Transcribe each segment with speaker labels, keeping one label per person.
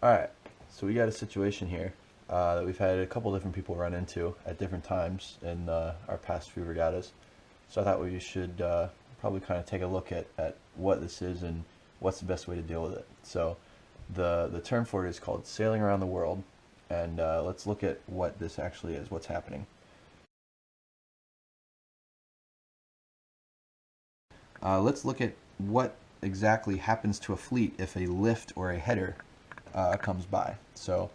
Speaker 1: Alright, so we got a situation here that we've had a couple different people run into at different times in our past few regattas. So I thought we should probably kind of take a look at what this is and what's the best way to deal with it. So the term for it is called sailing around the world, and let's look at what this actually is, what's happening. Let's look at what exactly happens to a fleet if a lift or a header comes by. So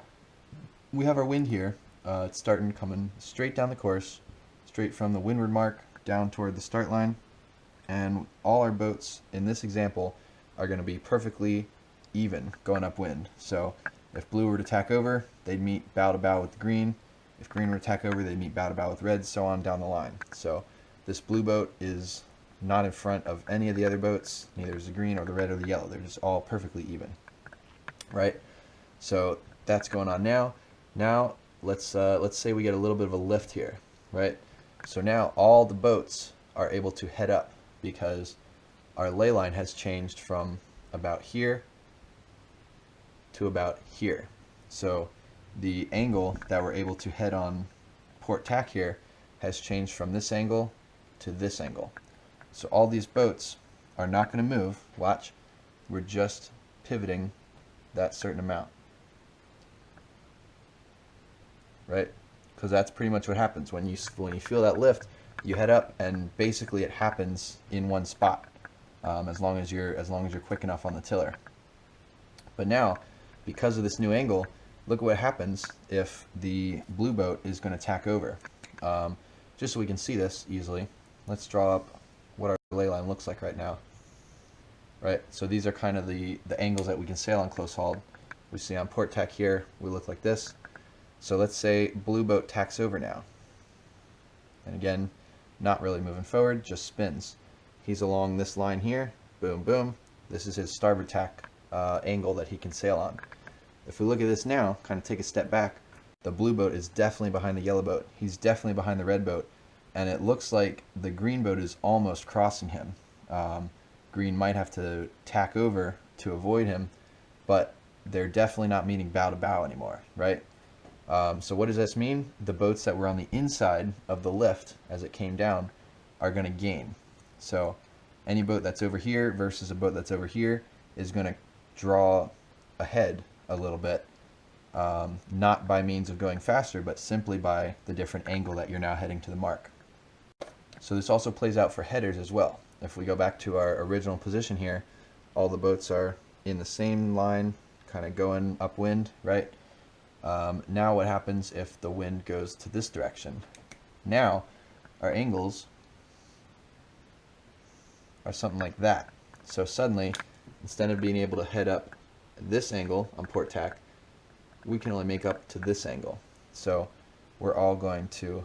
Speaker 1: we have our wind here. It's starting coming straight down the course, straight from the windward mark down toward the start line. And all our boats in this example are going to be perfectly even going upwind. So if blue were to tack over, they'd meet bow to bow with the green. If green were to tack over, they'd meet bow to bow with red, so on down the line. So this blue boat is not in front of any of the other boats, neither is the green or the red or the yellow. They're just all perfectly even, right? So that's going on now. Now let's say we get a little bit of a lift here, right? So now all the boats are able to head up because our ley line has changed from about here to about here. So the angle that we're able to head on port tack here has changed from this angle to this angle. So all these boats are not going to move. Watch. We're just pivoting that certain amount. Right? Because that's pretty much what happens. When you feel that lift, you head up and basically it happens in one spot. As long as you're quick enough on the tiller. But now, because of this new angle, look what happens if the blue boat is going to tack over. Just so we can see this easily, let's draw up what our ley line looks like right now. Right, so these are kind of the angles that we can sail on close hauled. We see on port tack here, we look like this. So let's say blue boat tacks over now. And again, not really moving forward, just spins. He's along this line here, boom, boom. This is his starboard tack angle that he can sail on. If we look at this now, kind of take a step back, the blue boat is definitely behind the yellow boat. He's definitely behind the red boat. And it looks like the green boat is almost crossing him. Green might have to tack over to avoid him, but they're definitely not meeting bow to bow anymore, right? So what does this mean? The boats that were on the inside of the lift as it came down are going to gain. So any boat that's over here versus a boat that's over here is going to draw ahead a little bit, not by means of going faster, but simply by the different angle that you're now heading to the mark. So this also plays out for headers as well. If we go back to our original position here, all the boats are in the same line, kind of going upwind, right? Now what happens if the wind goes to this direction? Now our angles are something like that. So suddenly, instead of being able to head up this angle on port tack, we can only make up to this angle. So we're all going to,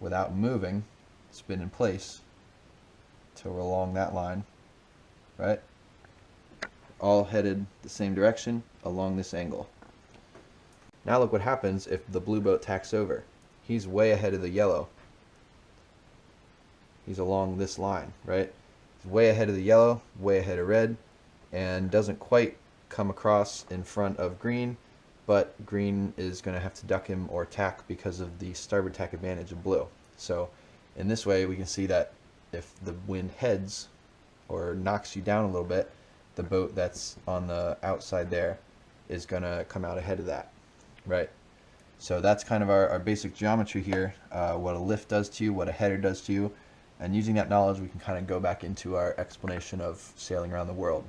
Speaker 1: without moving, spin in place till we're along that line, right? All headed the same direction along this angle. Now look what happens if the blue boat tacks over. He's way ahead of the yellow. He's along this line, right? He's way ahead of the yellow, way ahead of red, and doesn't quite come across in front of green, but green is going to have to duck him or tack because of the starboard tack advantage of blue. So in this way we can see that if the wind heads or knocks you down a little bit, the boat that's on the outside there is going to come out ahead of that, right? So that's kind of our basic geometry here, what a lift does to you, what a header does to you, and using that knowledge we can kind of go back into our explanation of sailing around the world.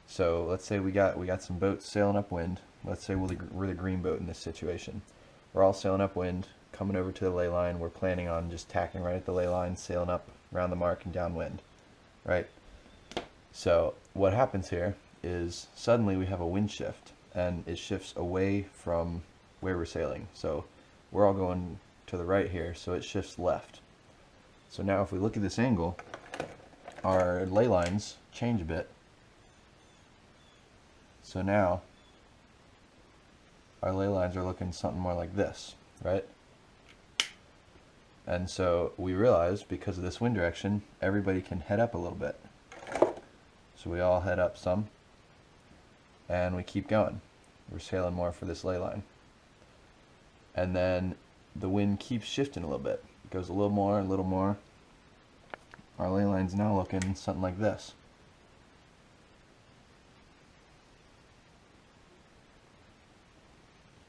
Speaker 1: So let's say we got some boats sailing upwind. Let's say we're the green boat in this situation. We're all sailing upwind, coming over to the ley line. We're planning on just tacking right at the ley line, sailing up around the mark and downwind, right? So what happens here is suddenly we have a wind shift, and it shifts away from where we're sailing. So we're all going to the right here, so it shifts left. So now if we look at this angle, our ley lines change a bit. So now our ley lines are looking something more like this, right? And so we realize because of this wind direction, everybody can head up a little bit. So we all head up some. and we keep going. We're sailing more for this ley line. And then the wind keeps shifting a little bit. It goes a little more, a little more. Our ley line's now looking something like this.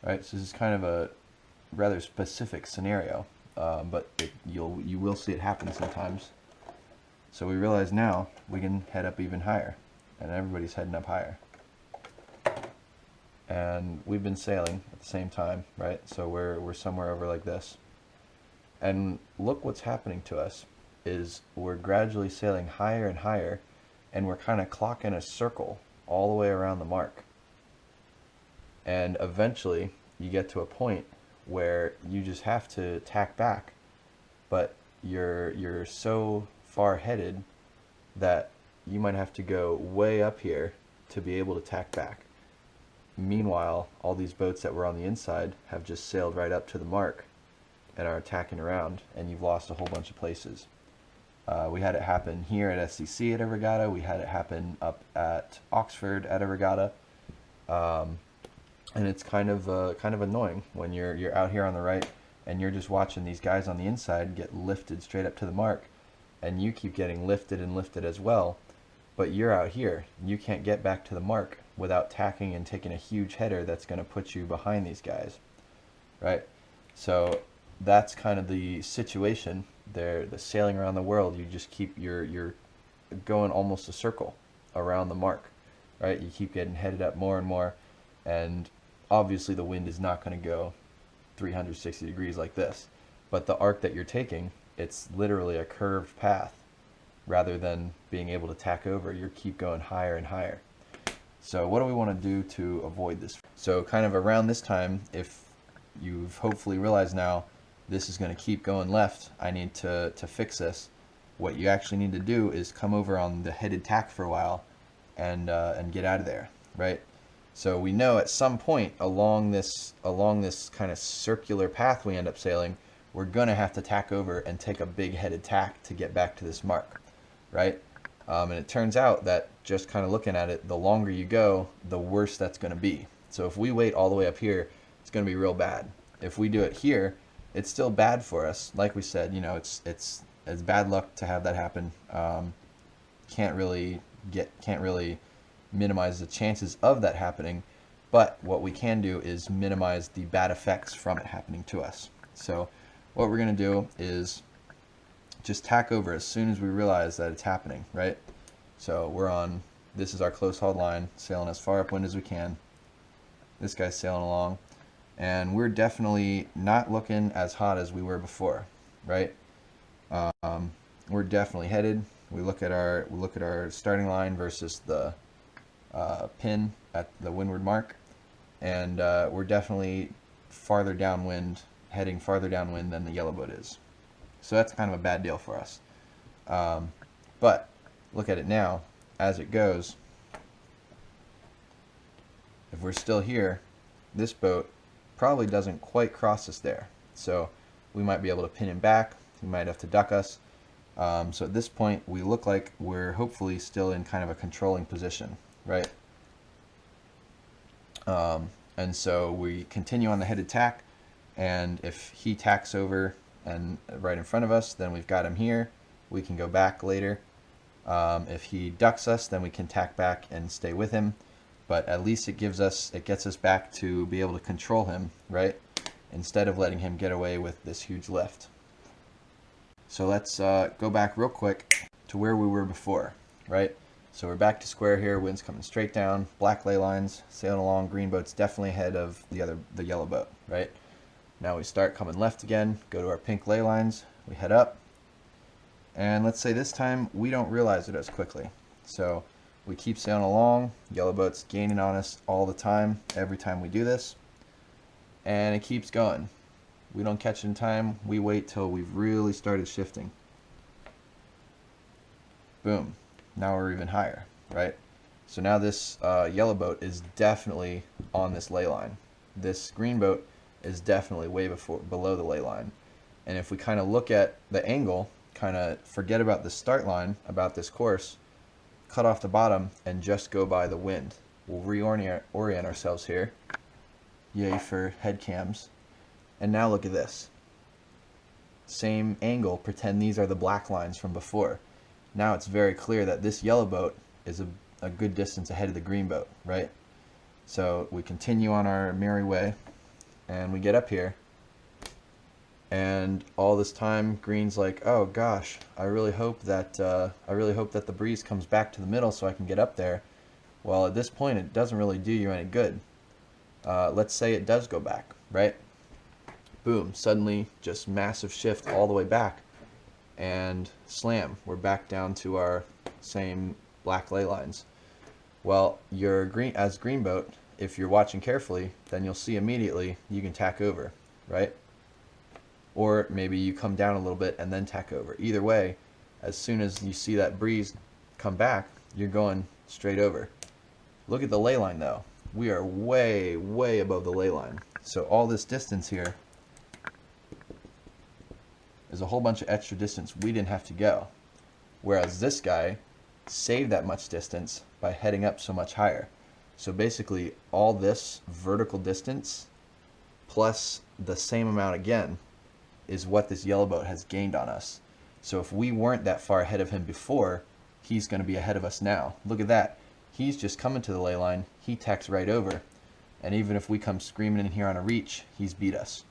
Speaker 1: Right, so this is kind of a rather specific scenario, but you will see it happen sometimes. So we realize now we can head up even higher, and everybody's heading up higher. And we've been sailing at the same time, right? So we're somewhere over like this. And look what's happening to us is we're gradually sailing higher and higher, and we're kind of clocking a circle all the way around the mark. And eventually you get to a point where you just have to tack back, but you're so far headed that you might have to go way up here to be able to tack back. Meanwhile, all these boats that were on the inside have just sailed right up to the mark and are tacking around, and you've lost a whole bunch of places. We had it happen here at SCC at a regatta. We had it happen up at Oxford at a regatta. And it's kind of annoying when you're out here on the right and you're just watching these guys on the inside get lifted straight up to the mark, and you keep getting lifted and lifted as well, but you're out here. You can't get back to the mark without tacking and taking a huge header that's going to put you behind these guys, right? So that's kind of the situation there. The sailing around the world, you just keep you're going almost a circle around the mark, right? You keep getting headed up more and more, and obviously the wind is not going to go 360 degrees like this, but the arc that you're taking, it's literally a curved path rather than being able to tack over. You keep going higher and higher. So what do we want to do to avoid this? So kind of around this time, if you've hopefully realized now this is going to keep going left, I need to fix this. What you actually need to do is come over on the headed tack for a while and get out of there, right? So we know at some point along this kind of circular path we end up sailing, we're going to have to tack over and take a big headed tack to get back to this mark, right? And it turns out that just kind of looking at it, the longer you go, the worse that's going to be. So if we wait all the way up here, it's going to be real bad. If we do it here, it's still bad for us. Like we said, you know, it's bad luck to have that happen. Can't really minimize the chances of that happening, but what we can do is minimize the bad effects from it happening to us. So what we're going to do is just tack over as soon as we realize that it's happening, right? So we're on, this is our close hauled line, sailing as far upwind as we can. This guy's sailing along, and we're definitely not looking as hot as we were before, right? We're definitely headed. We look at our starting line versus the pin at the windward mark, and we're definitely farther downwind, heading farther downwind than the yellow boat is. So that's kind of a bad deal for us. But look at it now as it goes. If we're still here, this boat probably doesn't quite cross us there. So we might be able to pin him back. He might have to duck us. So at this point, we look like we're hopefully still in kind of a controlling position, right? And so we continue on the headed tack, and if he tacks over and right in front of us, then we've got him here. We can go back later. If he ducks us, then we can tack back and stay with him. But at least it gets us back to be able to control him, right? Instead of letting him get away with this huge lift. So let's go back real quick to where we were before, right? So we're back to square here. Wind's coming straight down. Black ley lines sailing along. Green boat's definitely ahead of the yellow boat, right? Now we start coming left again. Go to our pink ley lines. We head up, and let's say this time we don't realize it as quickly. So we keep sailing along. Yellow boat's gaining on us all the time. Every time we do this, and it keeps going. We don't catch it in time. We wait till we've really started shifting. Boom. Now we're even higher, right? So now this yellow boat is definitely on this ley line. This green boat is definitely way below the ley line. And if we kind of look at the angle, kind of forget about the start line, about this course, cut off the bottom, and just go by the wind, We'll orient ourselves here. Yay for head cams. And now look at this. Same angle, pretend these are the black lines from before. Now it's very clear that this yellow boat is a good distance ahead of the green boat, right? So we continue on our merry way, and we get up here, and all this time green's like, oh gosh, I really hope that the breeze comes back to the middle so I can get up there. Well, at this point it doesn't really do you any good. Let's say it does go back, right? Boom, suddenly just massive shift all the way back, and slam, we're back down to our same black ley lines. Well, your green boat, if you're watching carefully, then you'll see immediately you can tack over, right? Or maybe you come down a little bit and then tack over. Either way, as soon as you see that breeze come back, you're going straight over. Look at the ley line though. We are way, way above the ley line. So all this distance here is a whole bunch of extra distance we didn't have to go. Whereas this guy saved that much distance by heading up so much higher. So basically all this vertical distance plus the same amount again is what this yellow boat has gained on us. So if we weren't that far ahead of him before, he's going to be ahead of us now. Look at that. He's just coming to the ley line. He tacks right over. And even if we come screaming in here on a reach, he's beat us.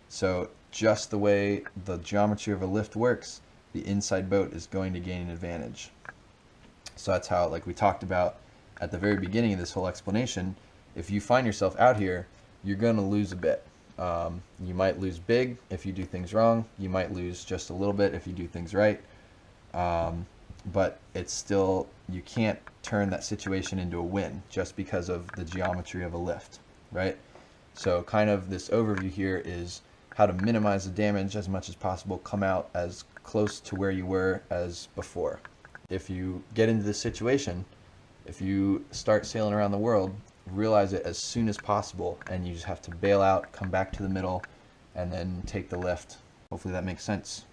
Speaker 1: So just the way the geometry of a lift works, the inside boat is going to gain an advantage. So that's how, like we talked about at the very beginning of this whole explanation, if you find yourself out here, you're going to lose a bit. You might lose big if you do things wrong. You might lose just a little bit if you do things right. But it's still, you can't turn that situation into a win just because of the geometry of a lift, right? So kind of this overview here is how to minimize the damage as much as possible, come out as close to where you were as before. If you get into this situation, if you start sailing around the world, realize it as soon as possible, and you just have to bail out, come back to the middle, and then take the lift. Hopefully that makes sense.